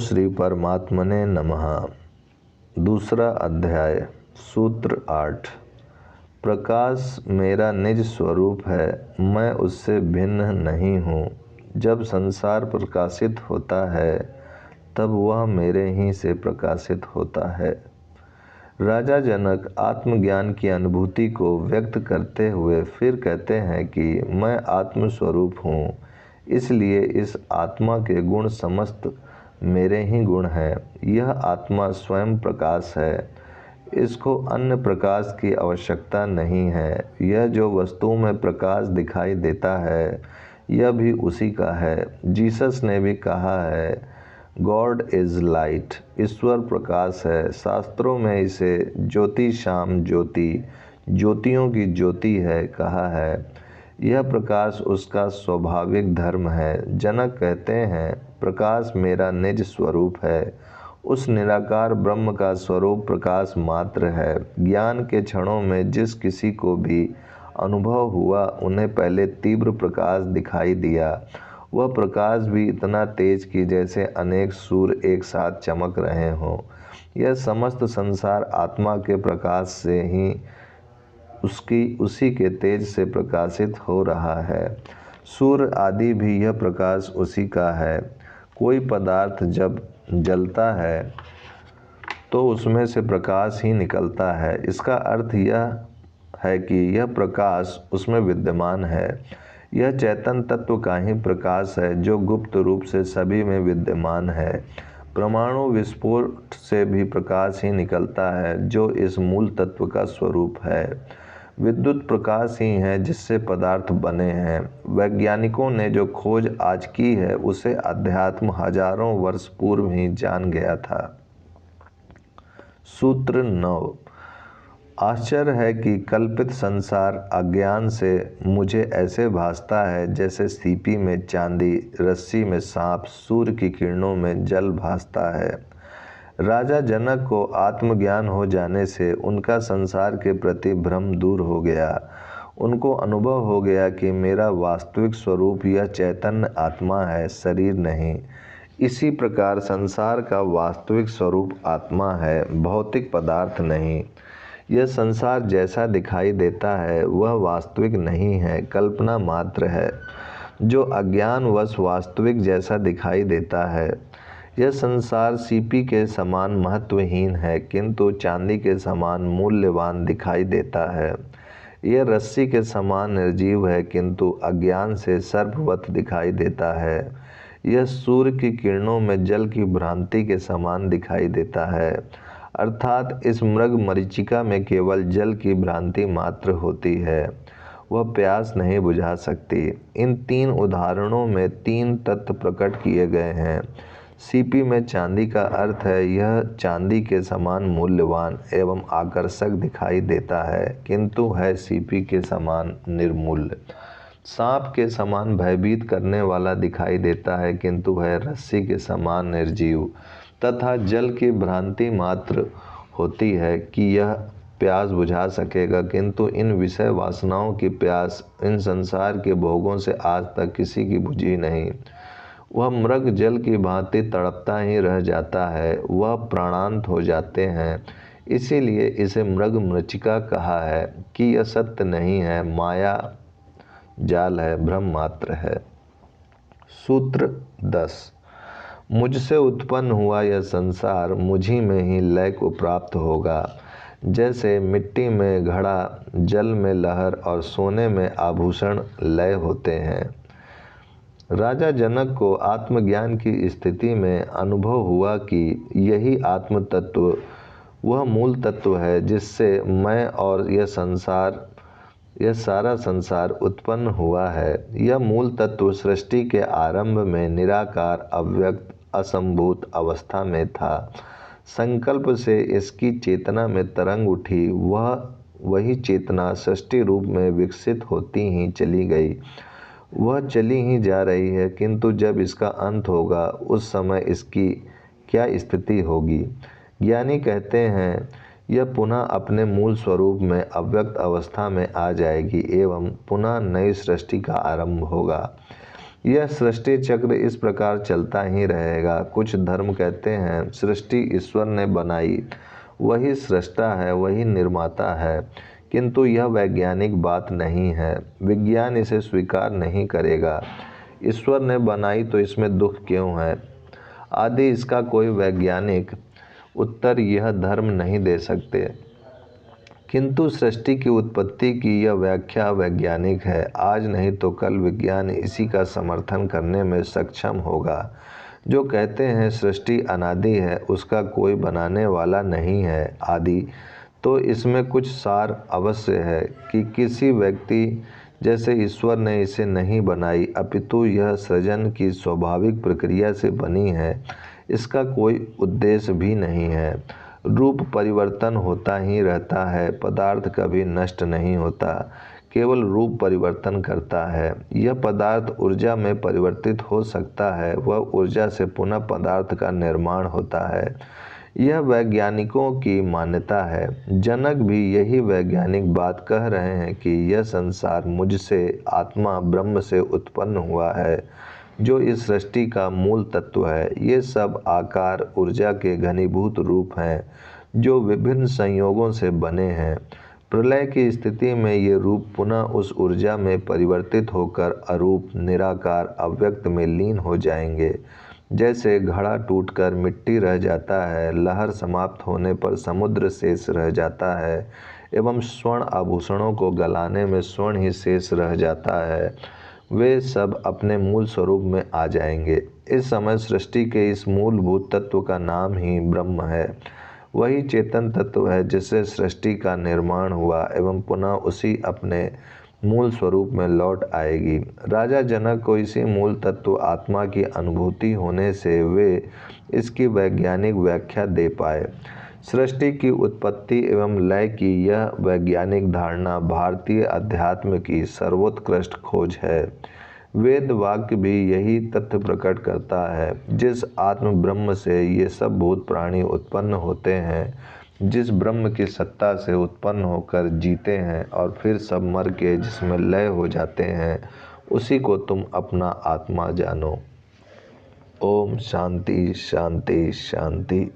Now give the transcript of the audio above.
श्री परमात्मने नमः। दूसरा अध्याय। सूत्र 8। प्रकाश मेरा निज स्वरूप है, मैं उससे भिन्न नहीं हूँ। जब संसार प्रकाशित होता है तब वह मेरे ही से प्रकाशित होता है। राजा जनक आत्मज्ञान की अनुभूति को व्यक्त करते हुए फिर कहते हैं कि मैं आत्मस्वरूप हूँ, इसलिए इस आत्मा के गुण समस्त मेरे ही गुण हैं। यह आत्मा स्वयं प्रकाश है, इसको अन्य प्रकाश की आवश्यकता नहीं है। यह जो वस्तु में प्रकाश दिखाई देता है यह भी उसी का है। जीसस ने भी कहा है, गॉड इज़ लाइट, ईश्वर प्रकाश है। शास्त्रों में इसे ज्योति शाम ज्योति, ज्योतियों की ज्योति है कहा है। यह प्रकाश उसका स्वाभाविक धर्म है। जनक कहते हैं, प्रकाश मेरा निज स्वरूप है। उस निराकार ब्रह्म का स्वरूप प्रकाश मात्र है। ज्ञान के क्षणों में जिस किसी को भी अनुभव हुआ उन्हें पहले तीव्र प्रकाश दिखाई दिया। वह प्रकाश भी इतना तेज कि जैसे अनेक सूर्य एक साथ चमक रहे हों। यह समस्त संसार आत्मा के प्रकाश से ही उसी के तेज से प्रकाशित हो रहा है। सूर्य आदि भी यह प्रकाश उसी का है। कोई पदार्थ जब जलता है तो उसमें से प्रकाश ही निकलता है। इसका अर्थ यह है कि यह प्रकाश उसमें विद्यमान है। यह चैतन्य तत्व का ही प्रकाश है जो गुप्त रूप से सभी में विद्यमान है। परमाणु विस्फोट से भी प्रकाश ही निकलता है जो इस मूल तत्व का स्वरूप है। विद्युत प्रकाश ही है जिससे पदार्थ बने हैं। वैज्ञानिकों ने जो खोज आज की है उसे अध्यात्म हजारों वर्ष पूर्व ही जान गया था। सूत्र 9। आश्चर्य है कि कल्पित संसार अज्ञान से मुझे ऐसे भासता है जैसे सीपी में चांदी, रस्सी में सांप, सूर्य की किरणों में जल भासता है। राजा जनक को आत्मज्ञान हो जाने से उनका संसार के प्रति भ्रम दूर हो गया। उनको अनुभव हो गया कि मेरा वास्तविक स्वरूप यह चैतन्य आत्मा है, शरीर नहीं। इसी प्रकार संसार का वास्तविक स्वरूप आत्मा है, भौतिक पदार्थ नहीं। यह संसार जैसा दिखाई देता है वह वास्तविक नहीं है, कल्पना मात्र है। जो अज्ञानवश वास्तविक जैसा दिखाई देता है। यह संसार सीपी के समान महत्वहीन है किंतु चांदी के समान मूल्यवान दिखाई देता है। यह रस्सी के समान निर्जीव है किंतु अज्ञान से सर्पवत दिखाई देता है। यह सूर्य की किरणों में जल की भ्रांति के समान दिखाई देता है, अर्थात इस मृग मरीचिका में केवल जल की भ्रांति मात्र होती है, वह प्यास नहीं बुझा सकती। इन तीन उदाहरणों में तीन तत्व प्रकट किए गए हैं। सीपी में चांदी का अर्थ है यह चांदी के समान मूल्यवान एवं आकर्षक दिखाई देता है किंतु है सीपी के समान निर्मूल्य। सांप के समान भयभीत करने वाला दिखाई देता है किंतु है रस्सी के समान निर्जीव। तथा जल की भ्रांति मात्र होती है कि यह प्यास बुझा सकेगा किंतु इन विषय वासनाओं की प्यास इन संसार के भोगों से आज तक किसी की बुझी नहीं। वह मृग जल की भांति तड़पता ही रह जाता है, वह प्राणांत हो जाते हैं। इसीलिए इसे मृग मरीचिका कहा है कि यह सत्य नहीं है, माया जाल है, भ्रम मात्र है। सूत्र 10। मुझसे उत्पन्न हुआ यह संसार मुझी में ही लय को प्राप्त होगा। जैसे मिट्टी में घड़ा, जल में लहर और सोने में आभूषण लय होते हैं। राजा जनक को आत्मज्ञान की स्थिति में अनुभव हुआ कि यही आत्म तत्व वह मूल तत्व है जिससे मैं और यह सारा संसार उत्पन्न हुआ है। यह मूल तत्व सृष्टि के आरंभ में निराकार, अव्यक्त, असंभूत अवस्था में था। संकल्प से इसकी चेतना में तरंग उठी, वही चेतना सृष्टि रूप में विकसित होती ही चली गई। वह चली ही जा रही है किंतु जब इसका अंत होगा उस समय इसकी क्या स्थिति होगी। ज्ञानी कहते हैं यह पुनः अपने मूल स्वरूप में अव्यक्त अवस्था में आ जाएगी एवं पुनः नई सृष्टि का आरंभ होगा। यह सृष्टि चक्र इस प्रकार चलता ही रहेगा। कुछ धर्म कहते हैं सृष्टि ईश्वर ने बनाई, वही सृष्टा है, वही निर्माता है, किंतु यह वैज्ञानिक बात नहीं है। विज्ञान इसे स्वीकार नहीं करेगा। ईश्वर ने बनाई तो इसमें दुख क्यों है आदि इसका कोई वैज्ञानिक उत्तर यह धर्म नहीं दे सकते। किंतु सृष्टि की उत्पत्ति की यह व्याख्या वैज्ञानिक है। आज नहीं तो कल विज्ञान इसी का समर्थन करने में सक्षम होगा। जो कहते हैं सृष्टि अनादि है, उसका कोई बनाने वाला नहीं है आदि, तो इसमें कुछ सार अवश्य है कि किसी व्यक्ति जैसे ईश्वर ने इसे नहीं बनाई, अपितु यह सृजन की स्वाभाविक प्रक्रिया से बनी है। इसका कोई उद्देश्य भी नहीं है। रूप परिवर्तन होता ही रहता है, पदार्थ कभी नष्ट नहीं होता, केवल रूप परिवर्तन करता है। यह पदार्थ ऊर्जा में परिवर्तित हो सकता है, वह ऊर्जा से पुनः पदार्थ का निर्माण होता है। यह वैज्ञानिकों की मान्यता है। जनक भी यही वैज्ञानिक बात कह रहे हैं कि यह संसार मुझसे, आत्मा ब्रह्म से उत्पन्न हुआ है, जो इस सृष्टि का मूल तत्व है। ये सब आकार ऊर्जा के घनीभूत रूप हैं, जो विभिन्न संयोगों से बने हैं। प्रलय की स्थिति में ये रूप पुनः उस ऊर्जा में परिवर्तित होकर अरूप, निराकार, अव्यक्त में लीन हो जाएंगे। जैसे घड़ा टूटकर मिट्टी रह जाता है, लहर समाप्त होने पर समुद्र शेष रह जाता है, एवं स्वर्ण आभूषणों को गलाने में स्वर्ण ही शेष रह जाता है, वे सब अपने मूल स्वरूप में आ जाएंगे। इस समय सृष्टि के इस मूलभूत तत्व का नाम ही ब्रह्म है। वही चेतन तत्व है जिससे सृष्टि का निर्माण हुआ एवं पुनः उसी अपने मूल स्वरूप में लौट आएगी। राजा जनक को इसी मूल तत्व आत्मा की अनुभूति होने से वे इसकी वैज्ञानिक व्याख्या दे पाए। सृष्टि की उत्पत्ति एवं लय की यह वैज्ञानिक धारणा भारतीय अध्यात्म की सर्वोत्कृष्ट खोज है। वेद वाक्य भी यही तथ्य प्रकट करता है। जिस आत्म ब्रह्म से ये सब भूत प्राणी उत्पन्न होते हैं, जिस ब्रह्म की सत्ता से उत्पन्न होकर जीते हैं और फिर सब मर के जिसमें लय हो जाते हैं, उसी को तुम अपना आत्मा जानो। ओम शांति शांति शांति।